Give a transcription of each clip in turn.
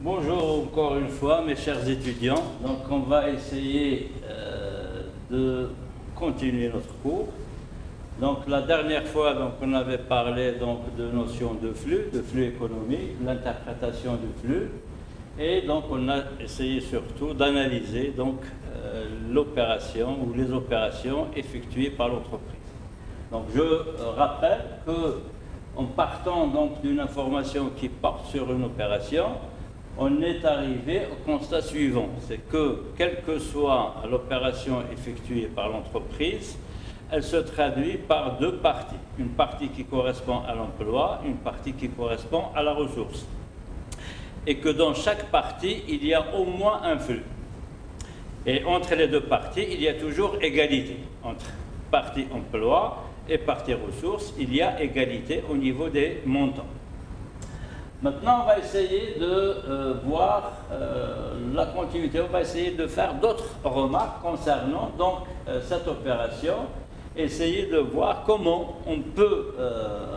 Bonjour encore une fois mes chers étudiants. Donc on va essayer de continuer notre cours. Donc la dernière fois on avait parlé de notion de flux économique, l'interprétation du flux, et donc on a essayé surtout d'analyser l'opération ou les opérations effectuées par l'entreprise. Donc je rappelle que en partant d'une information qui porte sur une opération, on est arrivé au constat suivant, c'est que quelle que soit l'opération effectuée par l'entreprise, elle se traduit par deux parties. Une partie qui correspond à l'emploi, une partie qui correspond à la ressource. Et que dans chaque partie, il y a au moins un flux. Et entre les deux parties, il y a toujours égalité. Entre partie emploi et partie ressources, il y a égalité au niveau des montants. Maintenant, on va essayer de voir la continuité. On va essayer de faire d'autres remarques concernant cette opération. Essayer de voir comment on peut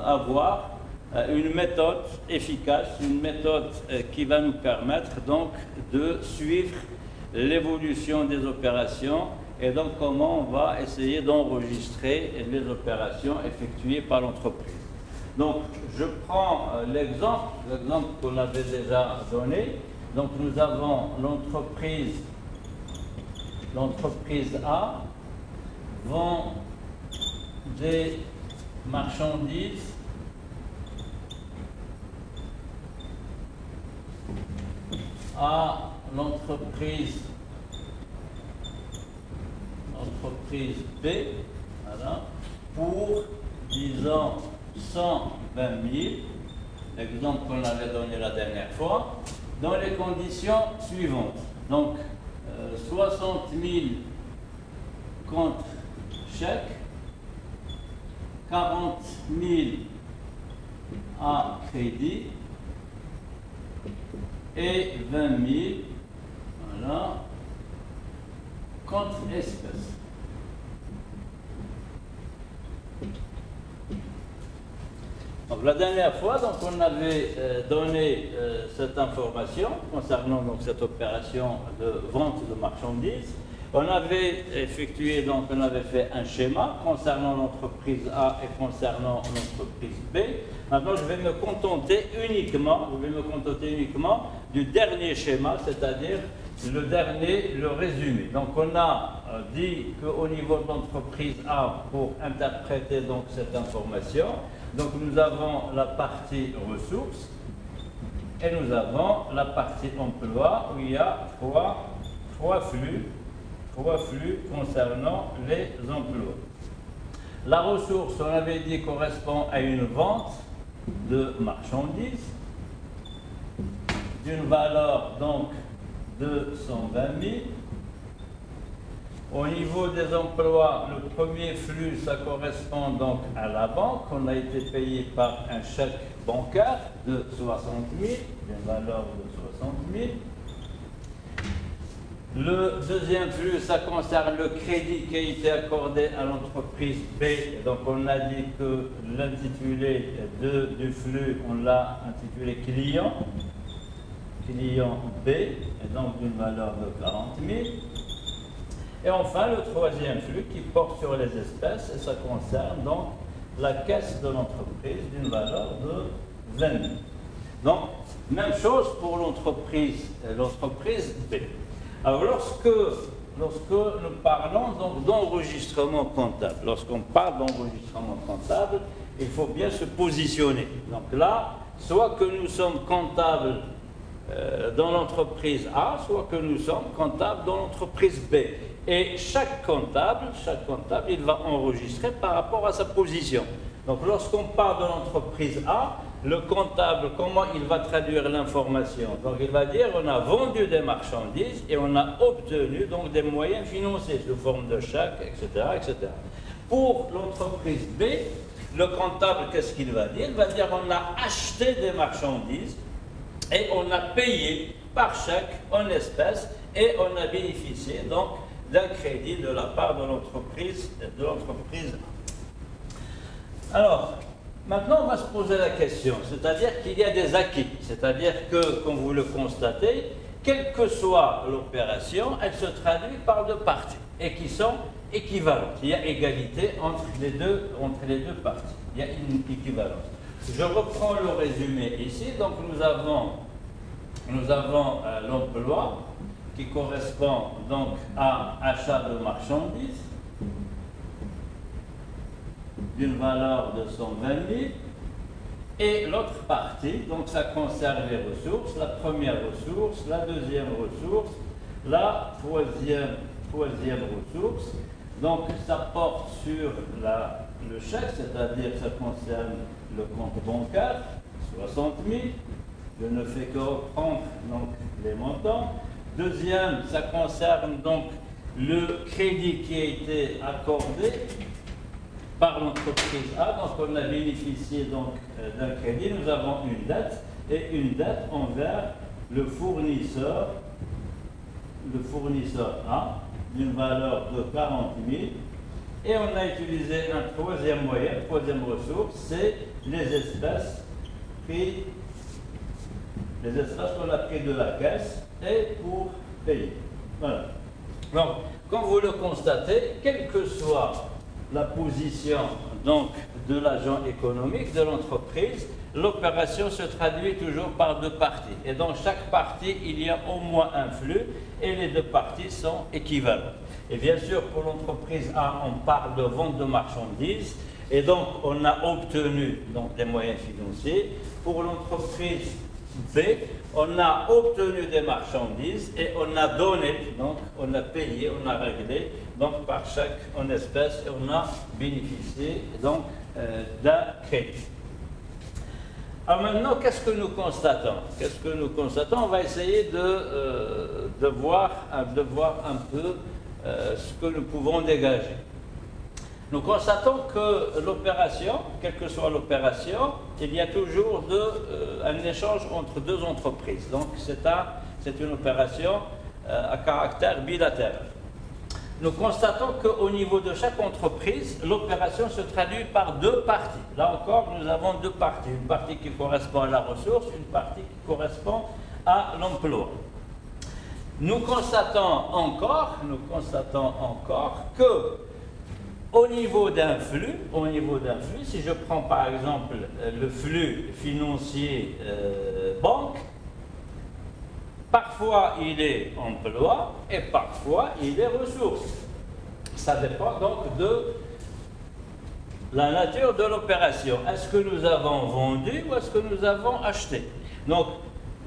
avoir une méthode efficace, une méthode qui va nous permettre de suivre l'évolution des opérations et donc comment on va essayer d'enregistrer les opérations effectuées par l'entreprise. Donc, je prends l'exemple qu'on avait déjà donné. Donc, nous avons l'entreprise A vend des marchandises à l'entreprise B, voilà, pour, disons, 120 000, l'exemple qu'on avait donné la dernière fois, dans les conditions suivantes. Donc, 60 000 contre chèque, 40 000 à crédit et 20 000 voilà, contre espèce. Donc, la dernière fois, on avait donné cette information concernant cette opération de vente de marchandises. On avait effectué, on avait fait un schéma concernant l'entreprise A et concernant l'entreprise B. Maintenant, je vais me contenter uniquement du dernier schéma, c'est-à-dire le résumé. Donc, on a dit qu'au niveau de l'entreprise A, pour interpréter cette information, donc nous avons la partie ressources et nous avons la partie emploi où il y a trois flux concernant les emplois. La ressource, on avait dit, correspond à une vente de marchandises d'une valeur de 120 000. Au niveau des emplois, le premier flux, ça correspond à la banque. On a été payé par un chèque bancaire de 60 000, d'une valeur de 60 000. Le deuxième flux, ça concerne le crédit qui a été accordé à l'entreprise B. Donc, on a dit que l'intitulé du flux, on l'a intitulé client B, et donc d'une valeur de 40 000. Et enfin, le troisième flux qui porte sur les espèces, et ça concerne la caisse de l'entreprise d'une valeur de 20 000. Donc, même chose pour l'entreprise B. Alors, lorsque nous parlons d'enregistrement comptable, lorsqu'on parle d'enregistrement comptable, il faut bien se positionner. Donc là, soit que nous sommes comptables dans l'entreprise A, soit que nous sommes comptables dans l'entreprise B. Et chaque comptable, il va enregistrer par rapport à sa position. Donc, lorsqu'on parle de l'entreprise A, le comptable, comment il va traduire l'information? Donc, il va dire on a vendu des marchandises et on a obtenu des moyens financiers sous forme de chèques, etc., etc. Pour l'entreprise B, le comptable, qu'est-ce qu'il va dire? Il va dire on a acheté des marchandises et on a payé par chèque en espèces et on a bénéficié d'un crédit de la part de l'entreprise A. Alors, Maintenant, on va se poser la question, c'est-à-dire qu'il y a des acquis, c'est-à-dire que, comme vous le constatez, quelle que soit l'opération, elle se traduit par deux parties et qui sont équivalentes. Il y a égalité entre les deux parties. Il y a une équivalence. Je reprends le résumé ici. Donc nous avons l'emploi qui correspond donc à achat de marchandises d'une valeur de 120 000. Et l'autre partie, donc ça concerne les ressources, la première ressource, la deuxième ressource, la troisième ressource. Donc ça porte sur le chèque, c'est-à-dire ça concerne le compte bancaire, 60 000. Je ne fais que reprendre donc les montants. Deuxième, ça concerne donc le crédit qui a été accordé par l'entreprise A. Donc on a bénéficié donc d'un crédit. Nous avons une dette et une dette envers le fournisseur A d'une valeur de 40 000. Et on a utilisé un troisième moyen, troisième ressource, c'est les espèces qu'on a pris de la caisse et pour payer. Voilà. Donc, comme vous le constatez, quelle que soit la position donc, de l'agent économique, de l'entreprise, l'opération se traduit toujours par deux parties. Et dans chaque partie, il y a au moins un flux et les deux parties sont équivalentes. Et bien sûr, pour l'entreprise A, on parle de vente de marchandises et donc on a obtenu donc, des moyens financiers. Pour l'entreprise B, on a obtenu des marchandises et on a donné, donc on a payé, on a réglé, donc par chèque en espèces et on a bénéficié donc d'un crédit. Alors maintenant, qu'est-ce que nous constatons? Qu'est-ce que nous constatons? On va essayer de voir un peu ce que nous pouvons dégager. Nous constatons que l'opération, quelle que soit l'opération, il y a toujours un échange entre deux entreprises. Donc c'est une opération à caractère bilatéral. Nous constatons qu'au niveau de chaque entreprise, l'opération se traduit par deux parties. Là encore, nous avons deux parties. Une partie qui correspond à la ressource, une partie qui correspond à l'emploi. Nous constatons encore que au niveau d'un flux, si je prends par exemple le flux financier banque, parfois il est emploi et parfois il est ressources. Ça dépend donc de la nature de l'opération. Est-ce que nous avons vendu ou est-ce que nous avons acheté? Donc,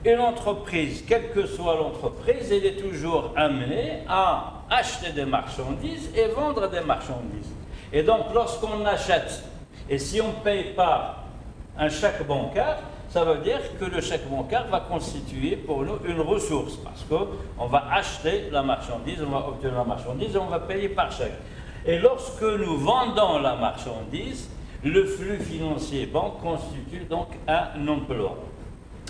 une entreprise, quelle que soit l'entreprise, elle est toujours amenée à acheter des marchandises et vendre des marchandises. Et donc, lorsqu'on achète, et si on ne paye pas un chèque bancaire, ça veut dire que le chèque bancaire va constituer pour nous une ressource, parce qu'on va acheter la marchandise, on va obtenir la marchandise et on va payer par chèque. Et lorsque nous vendons la marchandise, le flux financier banque constitue donc un emploi.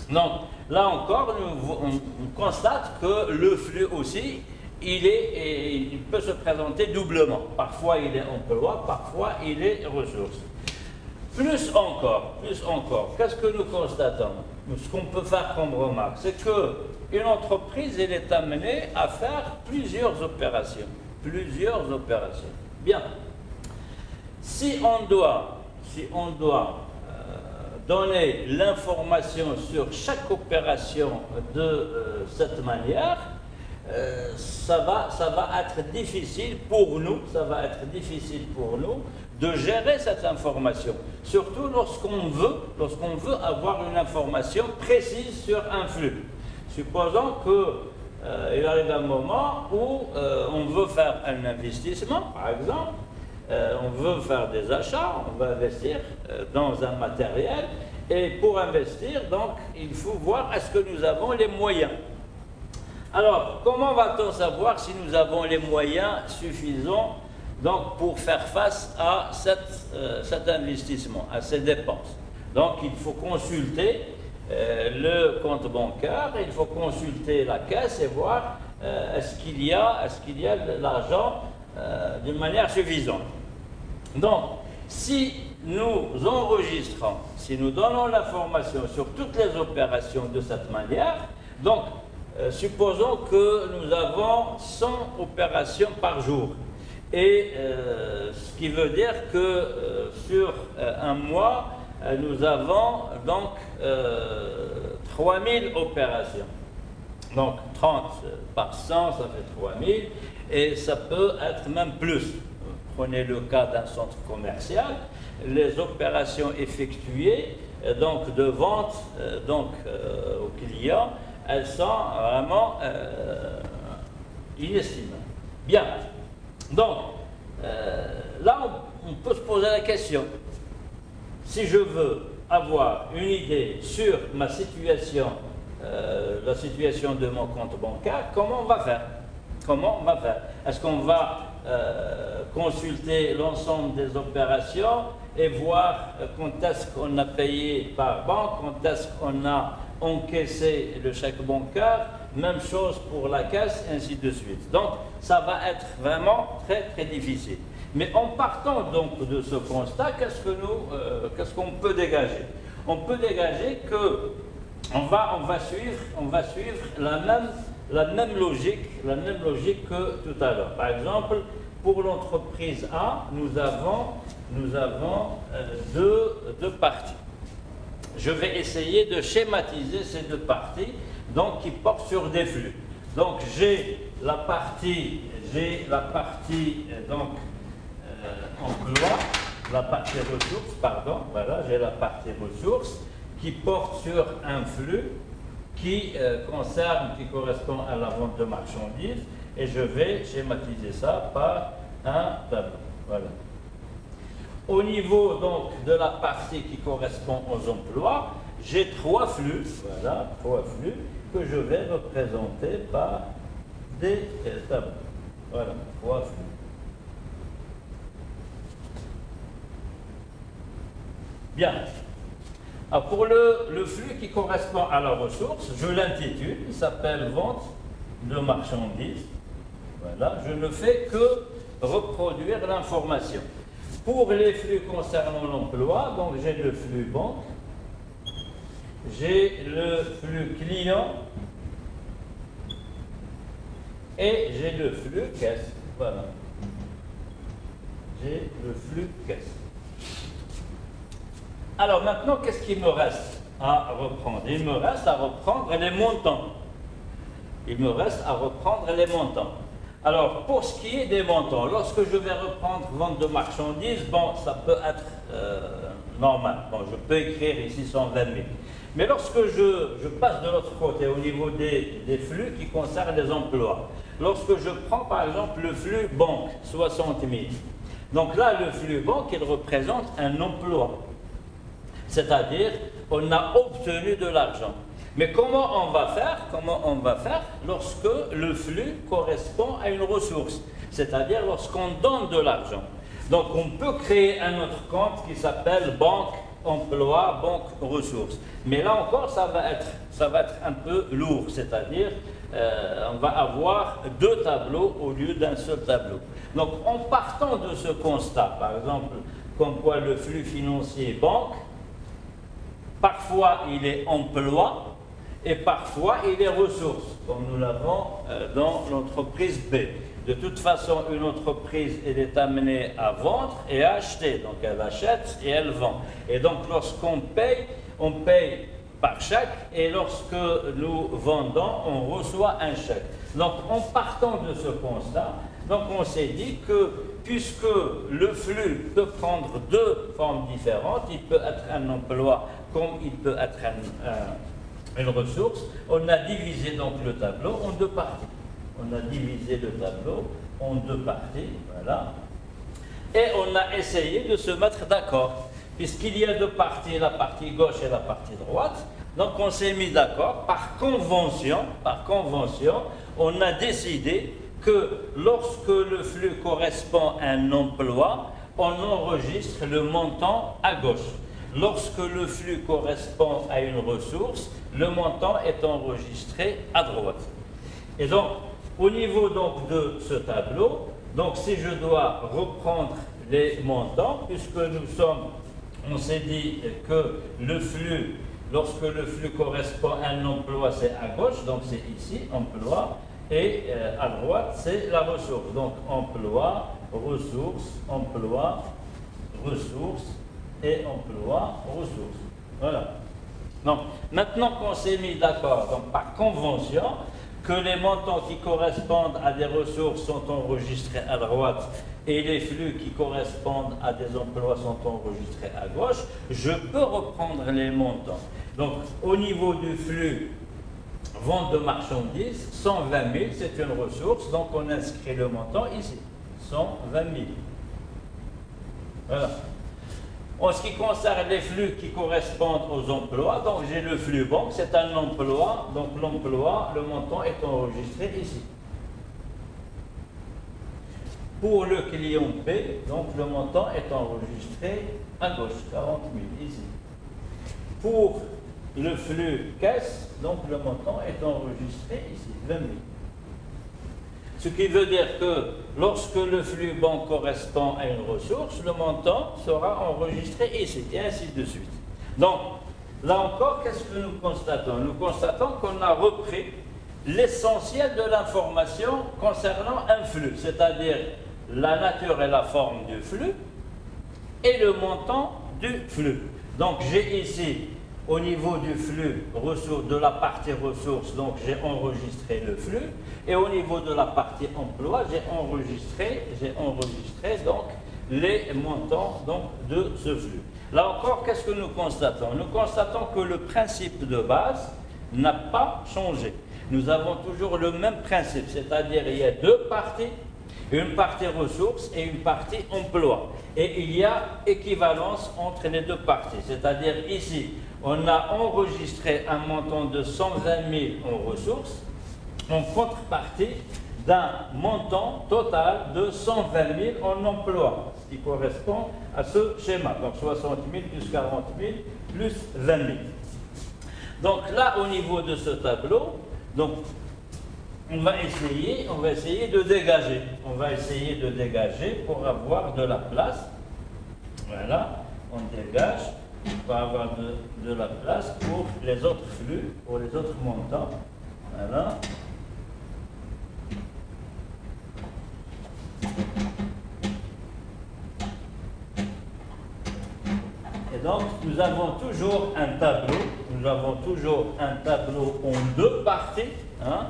Donc, là encore, on constate que le flux aussi, il peut se présenter doublement. Parfois, il est emploi, parfois, il est ressources. Plus encore, qu'est-ce que nous constatons? Ce qu'on peut faire comme remarque, c'est qu'une entreprise, elle est amenée à faire plusieurs opérations. Bien. Si on doit donner l'information sur chaque opération de cette manière, ça va être difficile pour nous, de gérer cette information. Surtout lorsqu'on veut avoir une information précise sur un flux. Supposons qu'il arrive un moment où on veut faire un investissement, par exemple, on veut faire des achats, on va investir dans un matériel, et pour investir, donc, il faut voir est-ce que nous avons les moyens. Alors, comment va-t-on savoir si nous avons les moyens suffisants donc, pour faire face à cet investissement, à ces dépenses? Donc, il faut consulter le compte bancaire, il faut consulter la caisse et voir est-ce qu'il y a de l'argent d'une manière suffisante. Donc, si nous enregistrons, si nous donnons l'information sur toutes les opérations de cette manière, donc supposons que nous avons 100 opérations par jour. Et ce qui veut dire que sur un mois, nous avons donc 3000 opérations. Donc 30 par 100, ça fait 3000, et ça peut être même plus. Prenez le cas d'un centre commercial, les opérations effectuées donc de vente aux clients, elles sont vraiment inestimables. Bien. Donc, là, on peut se poser la question. Si je veux avoir une idée sur ma situation, la situation de mon compte bancaire, comment on va faire? Comment on va faire? Est-ce qu'on va consulter l'ensemble des opérations et voir quand est-ce qu'on a payé par banque, quand est-ce qu'on a encaissé le chèque bancaire, même chose pour la caisse, et ainsi de suite. Donc, ça va être vraiment très, très difficile. Mais en partant donc de ce constat, qu'est-ce qu'on peut dégager? On peut dégager que on va suivre la même logique que tout à l'heure. Par exemple, pour l'entreprise A, nous avons deux parties. Je vais essayer de schématiser ces deux parties, donc qui portent sur des flux. Donc j'ai la partie emploi, la partie ressources, pardon, voilà, j'ai la partie ressources qui porte sur un flux qui correspond à la vente de marchandises, et je vais schématiser ça par un tableau. Voilà. Au niveau donc de la partie qui correspond aux emplois, j'ai trois flux, voilà, trois flux que je vais représenter par des tableaux. Voilà, trois flux. Bien. Alors pour le flux qui correspond à la ressource, je l'intitule, il s'appelle vente de marchandises. Voilà, je ne fais que reproduire l'information. Pour les flux concernant l'emploi, donc j'ai le flux banque, j'ai le flux client et j'ai le flux caisse. Voilà. J'ai le flux caisse. Alors maintenant, qu'est-ce qu'il me reste à reprendre? Il me reste à reprendre les montants. Il me reste à reprendre les montants. Alors, pour ce qui est des montants, lorsque je vais reprendre vente de marchandises, bon, ça peut être normal. Bon, je peux écrire ici 120 000. Mais lorsque je passe de l'autre côté, au niveau des flux qui concernent les emplois, lorsque je prends par exemple le flux banque, 60 000, donc là, le flux banque, il représente un emploi. C'est-à-dire, on a obtenu de l'argent. Mais comment on va faire lorsque le flux correspond à une ressource, c'est-à-dire lorsqu'on donne de l'argent. Donc on peut créer un autre compte qui s'appelle banque emploi, banque ressources. Mais là encore, ça va être un peu lourd, c'est-à-dire on va avoir deux tableaux au lieu d'un seul tableau. Donc en partant de ce constat, par exemple, comme quoi le flux financier banque, parfois il est emploi, et parfois il est ressources, comme nous l'avons dans l'entreprise B. De toute façon, une entreprise, elle est amenée à vendre et à acheter. Donc elle achète et elle vend. Et donc lorsqu'on paye, on paye par chèque, et lorsque nous vendons, on reçoit un chèque. Donc en partant de ce constat, donc on s'est dit que puisque le flux peut prendre deux formes différentes, il peut être un emploi comme il peut être une ressource, on a divisé donc le tableau en deux parties. On a divisé le tableau en deux parties, voilà. Et on a essayé de se mettre d'accord. Puisqu'il y a deux parties, la partie gauche et la partie droite, donc on s'est mis d'accord par convention, on a décidé que lorsque le flux correspond à un emploi, on enregistre le montant à gauche. Lorsque le flux correspond à une ressource, le montant est enregistré à droite. Et donc, au niveau donc de ce tableau, donc si je dois reprendre les montants, puisque nous sommes on s'est dit que le flux, lorsque le flux correspond à un emploi, c'est à gauche, donc c'est ici, emploi, et à droite, c'est la ressource. Donc emploi, ressources, emploi, ressources, et emploi, ressources. Voilà. Donc, maintenant qu'on s'est mis d'accord, donc par convention, que les montants qui correspondent à des ressources sont enregistrés à droite et les flux qui correspondent à des emplois sont enregistrés à gauche, je peux reprendre les montants. Donc, au niveau du flux vente de marchandises, 120 000, c'est une ressource, donc on inscrit le montant ici, 120 000. Voilà. En ce qui concerne les flux qui correspondent aux emplois, donc j'ai le flux banque, c'est un emploi, donc l'emploi, le montant est enregistré ici. Pour le client B, donc le montant est enregistré à gauche, 40 000 ici. Pour le flux caisse, donc le montant est enregistré ici, 20 000. Ce qui veut dire que lorsque le flux banque correspond à une ressource, le montant sera enregistré ici, et ainsi de suite. Donc, là encore, qu'est-ce que nous constatons? Nous constatons qu'on a repris l'essentiel de l'information concernant un flux, c'est-à-dire la nature et la forme du flux et le montant du flux. Donc, j'ai ici, au niveau du flux ressources, de la partie ressources, donc j'ai enregistré le flux, et au niveau de la partie emploi, j'ai enregistré donc les montants donc, de ce flux. Là encore, qu'est-ce que nous constatons? Nous constatons que le principe de base n'a pas changé. Nous avons toujours le même principe, c'est-à-dire il y a deux parties, une partie ressources et une partie emploi. Et il y a équivalence entre les deux parties, c'est-à-dire ici, on a enregistré un montant de 120 000 en ressources en contrepartie d'un montant total de 120 000 en emploi, ce qui correspond à ce schéma. Donc 60 000 plus 40 000 plus 20 000. Donc là, au niveau de ce tableau, donc, on va essayer de dégager. On va essayer de dégager pour avoir de la place. Voilà, on dégage. On va avoir de la place pour les autres flux, pour les autres montants. Voilà. Et donc, nous avons toujours un tableau. Nous avons toujours un tableau en deux parties. Hein.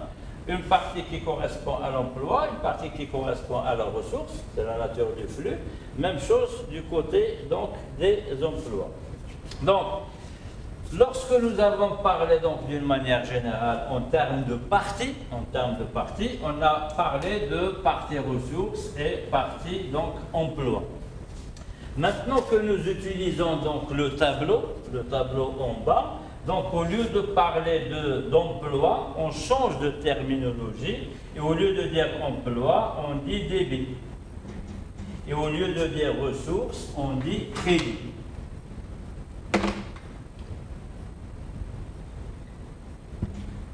Une partie qui correspond à l'emploi, une partie qui correspond à la ressource, c'est la nature du flux. Même chose du côté donc, des emplois. Donc, lorsque nous avons parlé donc d'une manière générale en termes de parties, on a parlé de partie ressources et partie donc emploi. Maintenant que nous utilisons donc le tableau en bas, donc au lieu de parler d'emploi, on change de terminologie et au lieu de dire emploi, on dit débit. Et au lieu de dire ressources, on dit crédit.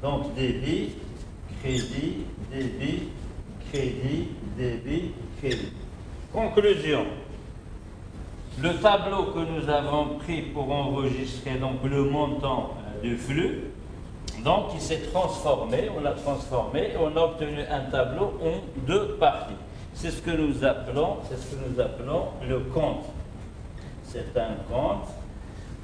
Donc débit, crédit, débit, crédit, débit, crédit. Conclusion. Le tableau que nous avons pris pour enregistrer donc, le montant du flux, donc il s'est transformé, on l'a transformé et on a obtenu un tableau en deux parties. C'est ce que nous appelons le compte. C'est un compte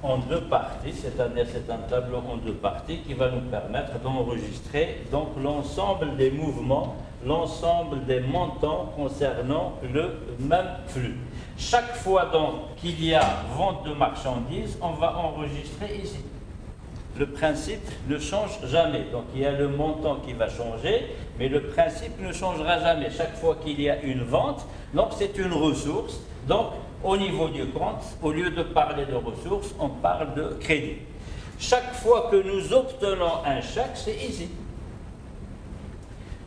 en deux parties, c'est-à-dire c'est un tableau en deux parties qui va nous permettre d'enregistrer donc l'ensemble des mouvements, l'ensemble des montants concernant le même flux. Chaque fois donc qu'il y a vente de marchandises, on va enregistrer ici. Le principe ne change jamais. Donc il y a le montant qui va changer, mais le principe ne changera jamais. Chaque fois qu'il y a une vente, donc c'est une ressource. Donc au niveau du compte, au lieu de parler de ressources, on parle de crédit. Chaque fois que nous obtenons un chèque, c'est ici.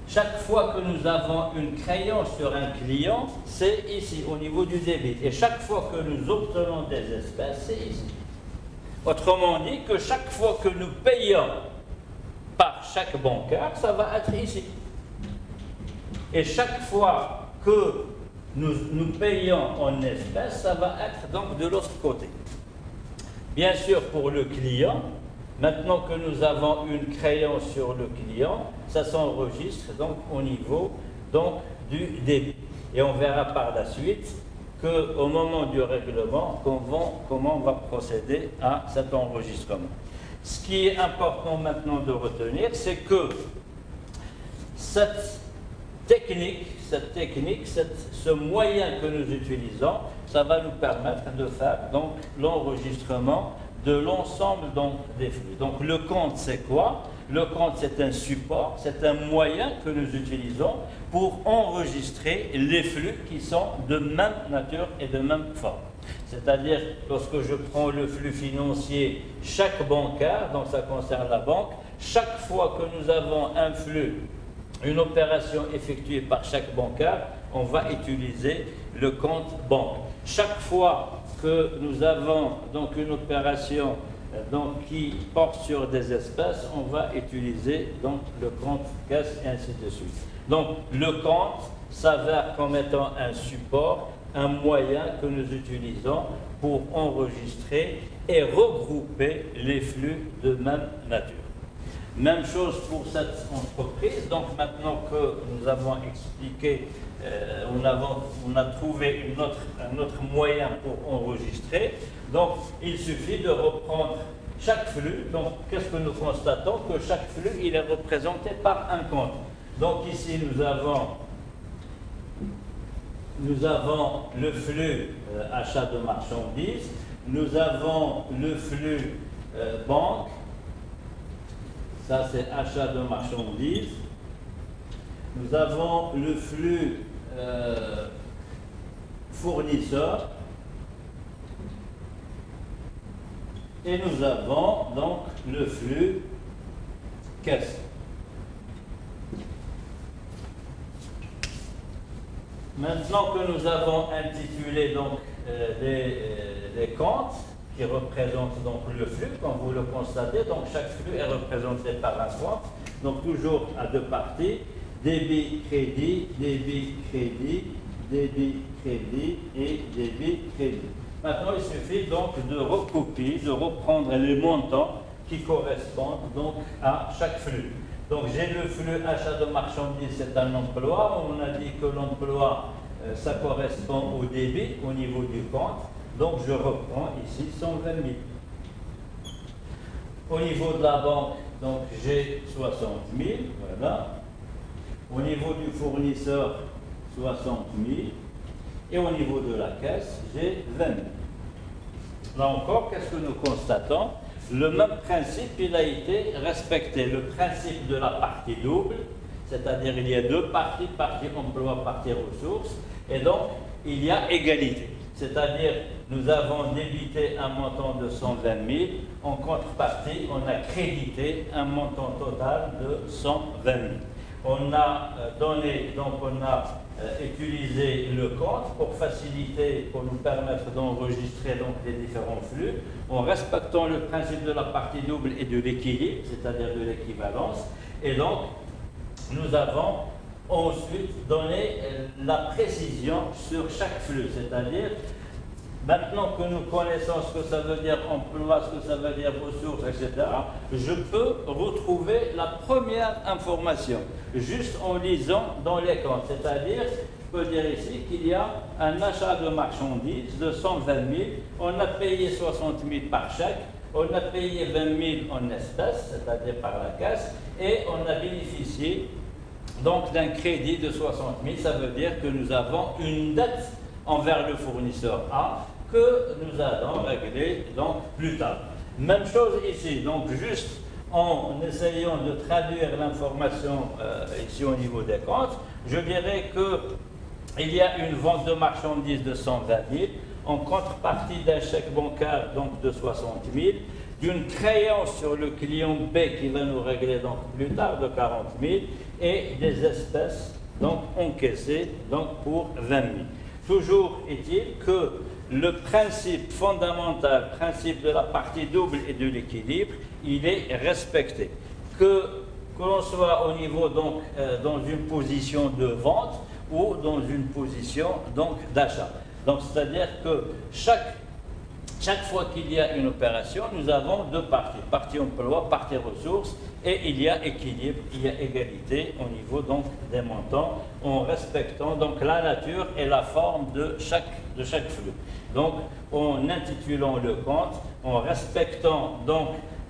Chaque fois que nous avons une créance sur un client, c'est ici, au niveau du débit. Et chaque fois que nous obtenons des espèces, c'est ici. Autrement dit, que chaque fois que nous payons par chèque bancaire, ça va être ici. Et chaque fois que nous payons en espèces, ça va être donc de l'autre côté. Bien sûr, pour le client, maintenant que nous avons une créance sur le client, ça s'enregistre donc au niveau donc, du débit. Et on verra par la suite qu'au moment du règlement, comment on va procéder à cet enregistrement. Ce qui est important maintenant de retenir, c'est que cette technique, ce moyen que nous utilisons, ça va nous permettre de faire donc l'enregistrement de l'ensemble des flux. Donc le compte, c'est quoi? Le compte, c'est un support, c'est un moyen que nous utilisons pour enregistrer les flux qui sont de même nature et de même forme. C'est-à-dire, lorsque je prends le flux financier, chaque bancaire, donc ça concerne la banque, chaque fois que nous avons un flux, une opération effectuée par chaque bancaire, on va utiliser le compte banque. Chaque fois que nous avons donc une opération qui porte sur des espèces, on va utiliser donc le compte caisse et ainsi de suite. Donc le compte s'avère comme étant un support, un moyen que nous utilisons pour enregistrer et regrouper les flux de même nature. Même chose pour cette entreprise. Donc maintenant que nous avons expliqué, on a trouvé un autre moyen pour enregistrer. Donc il suffit de reprendre chaque flux. Donc qu'est-ce que nous constatons? Que chaque flux, il est représenté par un compte. Donc ici nous avons le flux achat de marchandises, nous avons le flux banque. Ça, c'est achat de marchandises. Nous avons le flux fournisseur. Et nous avons donc le flux caisse. Maintenant que nous avons intitulé donc les comptes, qui représente donc le flux, comme vous le constatez. Donc chaque flux est représenté par un compte, donc toujours à deux parties, débit, crédit, débit, crédit, débit, crédit et débit, crédit. Maintenant, il suffit donc de recopier, de reprendre les montants qui correspondent donc à chaque flux. Donc j'ai le flux achat de marchandises, c'est un emploi. On a dit que l'emploi, ça correspond au débit au niveau du compte. Donc, je reprends ici 120 000. Au niveau de la banque, donc j'ai 60 000, voilà. Au niveau du fournisseur, 60 000. Et au niveau de la caisse, j'ai 20 000. Là encore, qu'est-ce que nous constatons? Le même principe, il a été respecté. Le principe de la partie double, c'est-à-dire il y a deux parties, partie emploi, partie ressources. Et donc, il y a égalité. C'est-à-dire, nous avons débité un montant de 120 000, en contrepartie, on a crédité un montant total de 120 000. On a donné, donc on a utilisé le compte pour faciliter, pour nous permettre d'enregistrer donc les différents flux, en respectant le principe de la partie double et de l'équilibre, c'est-à-dire de l'équivalence. Et donc, nous avons ensuite donner la précision sur chaque flux, c'est-à-dire maintenant que nous connaissons ce que ça veut dire emploi, ce que ça veut dire ressources, etc., je peux retrouver la première information juste en lisant dans les comptes, c'est-à-dire je peux dire ici qu'il y a un achat de marchandises de 120 000, on a payé 60 000 par chèque, on a payé 20 000 en espèces, c'est-à-dire par la caisse, et on a bénéficié donc d'un crédit de 60 000, ça veut dire que nous avons une dette envers le fournisseur A que nous allons régler donc plus tard. Même chose ici, donc juste en essayant de traduire l'information ici au niveau des comptes, je dirais qu'il y a une vente de marchandises de 120 000, en contrepartie d'un chèque bancaire donc de 60 000, d'une créance sur le client B qui va nous régler donc plus tard de 40 000 et des espèces donc encaissées donc pour 20 000. Toujours est-il que le principe fondamental, principe de la partie double et de l'équilibre, il est respecté. Que l'on soit au niveau donc dans une position de vente ou dans une position donc d'achat. Donc c'est-à-dire que chaque chaque fois qu'il y a une opération, nous avons deux parties, partie emploi, partie ressources, et il y a équilibre, il y a égalité au niveau donc des montants, en respectant donc la nature et la forme de chaque flux. Donc en intitulant le compte, en respectant donc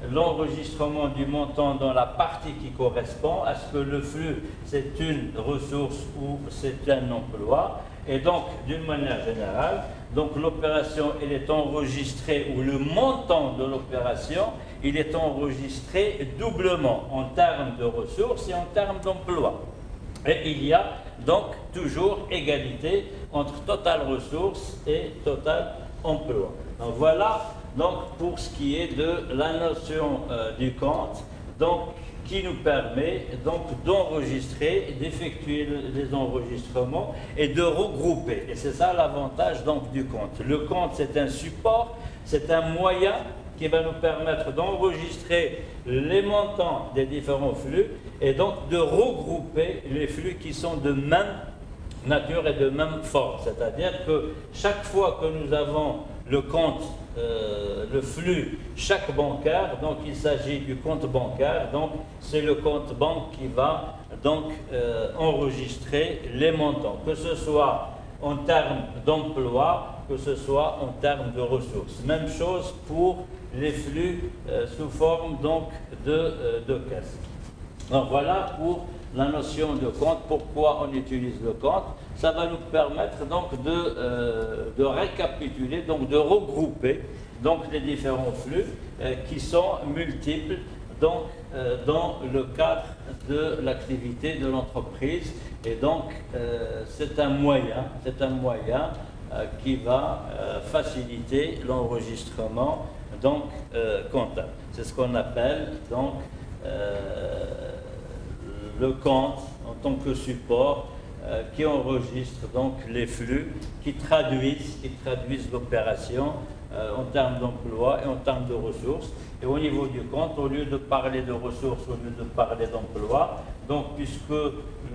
l'enregistrement du montant dans la partie qui correspond à ce que le flux c'est une ressource ou c'est un emploi, et donc d'une manière générale, donc l'opération elle est enregistrée, ou le montant de l'opération il est enregistré doublement en termes de ressources et en termes d'emploi. Et il y a donc toujours égalité entre total ressources et total emploi. Donc voilà donc pour ce qui est de la notion du compte, donc qui nous permet donc d'enregistrer, d'effectuer les enregistrements et de regrouper. Et c'est ça l'avantage donc du compte. Le compte c'est un support, c'est un moyen qui va nous permettre d'enregistrer les montants des différents flux et donc de regrouper les flux qui sont de même nature et de même forme. C'est-à-dire que chaque fois que nous avons le compte, le flux, chaque bancaire, donc il s'agit du compte bancaire, donc c'est le compte banque qui va donc enregistrer les montants, que ce soit en termes d'emploi, que ce soit en termes de ressources. Même chose pour les flux sous forme donc de caisse. Donc voilà pour la notion de compte, pourquoi on utilise le compte. Ça va nous permettre donc de récapituler, donc de regrouper donc les différents flux qui sont multiples donc, dans le cadre de l'activité de l'entreprise. Et donc c'est un moyen qui va faciliter l'enregistrement donc comptable. C'est ce qu'on appelle donc le compte en tant que support qui enregistre donc les flux, qui traduisent l'opération en termes d'emploi et en termes de ressources. Et au niveau du compte, au lieu de parler de ressources, au lieu de parler d'emploi, donc puisque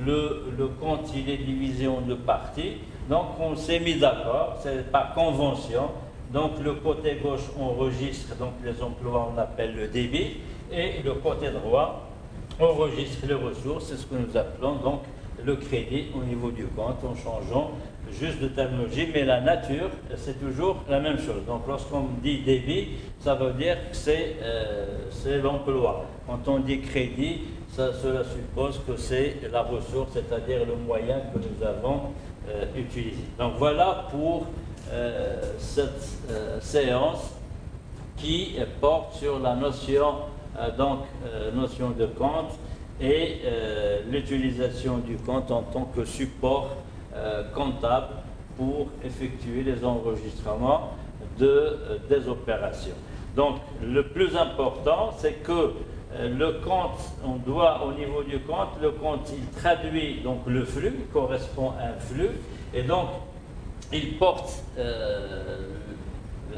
le compte il est divisé en deux parties, donc on s'est mis d'accord, c'est par convention. Donc le côté gauche enregistre donc les emplois, on appelle le débit, et le côté droit enregistre les ressources, c'est ce que nous appelons donc le crédit au niveau du compte, en changeant juste de terminologie, mais la nature c'est toujours la même chose. Donc lorsqu'on dit débit, ça veut dire que c'est l'emploi. Quand on dit crédit, cela suppose que c'est la ressource, c'est-à-dire le moyen que nous avons utilisé. Donc voilà pour cette séance qui porte sur la notion notion de compte et l'utilisation du compte en tant que support comptable pour effectuer les enregistrements des opérations. Donc le plus important c'est que le compte, on doit au niveau du compte, le compte il traduit donc le flux, il correspond à un flux et donc il porte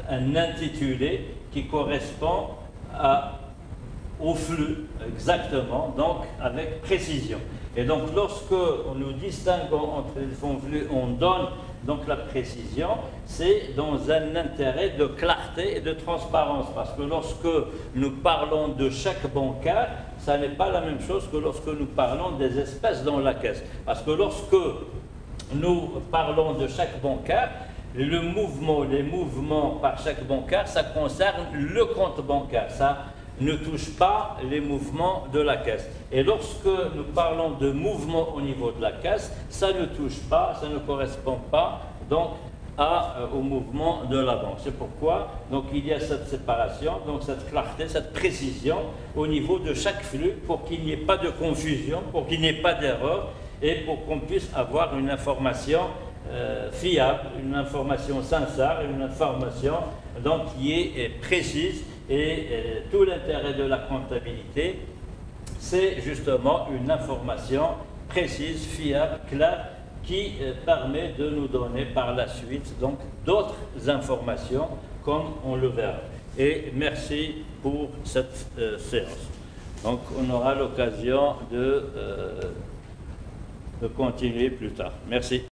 un intitulé qui correspond au flux exactement, donc avec précision. Et donc lorsque nous distinguons entre les différents flux, on donne donc la précision, c'est dans un intérêt de clarté et de transparence, parce que lorsque nous parlons de chaque bancaire, ça n'est pas la même chose que lorsque nous parlons des espèces dans la caisse. Parce que lorsque nous parlons de chaque bancaire, les mouvements par chaque bancaire, ça concerne le compte bancaire, ça ne touche pas les mouvements de la caisse. Et lorsque nous parlons de mouvements au niveau de la caisse, ça ne touche pas, ça ne correspond pas donc au mouvement de la banque. C'est pourquoi donc il y a cette séparation, donc cette clarté, cette précision au niveau de chaque flux pour qu'il n'y ait pas de confusion, pour qu'il n'y ait pas d'erreur et pour qu'on puisse avoir une information fiable, une information sincère, une information donc qui est précise. Et tout l'intérêt de la comptabilité, c'est justement une information précise, fiable, claire, qui permet de nous donner par la suite donc d'autres informations comme on le verra. Et merci pour cette séance. Donc on aura l'occasion de continuer plus tard. Merci.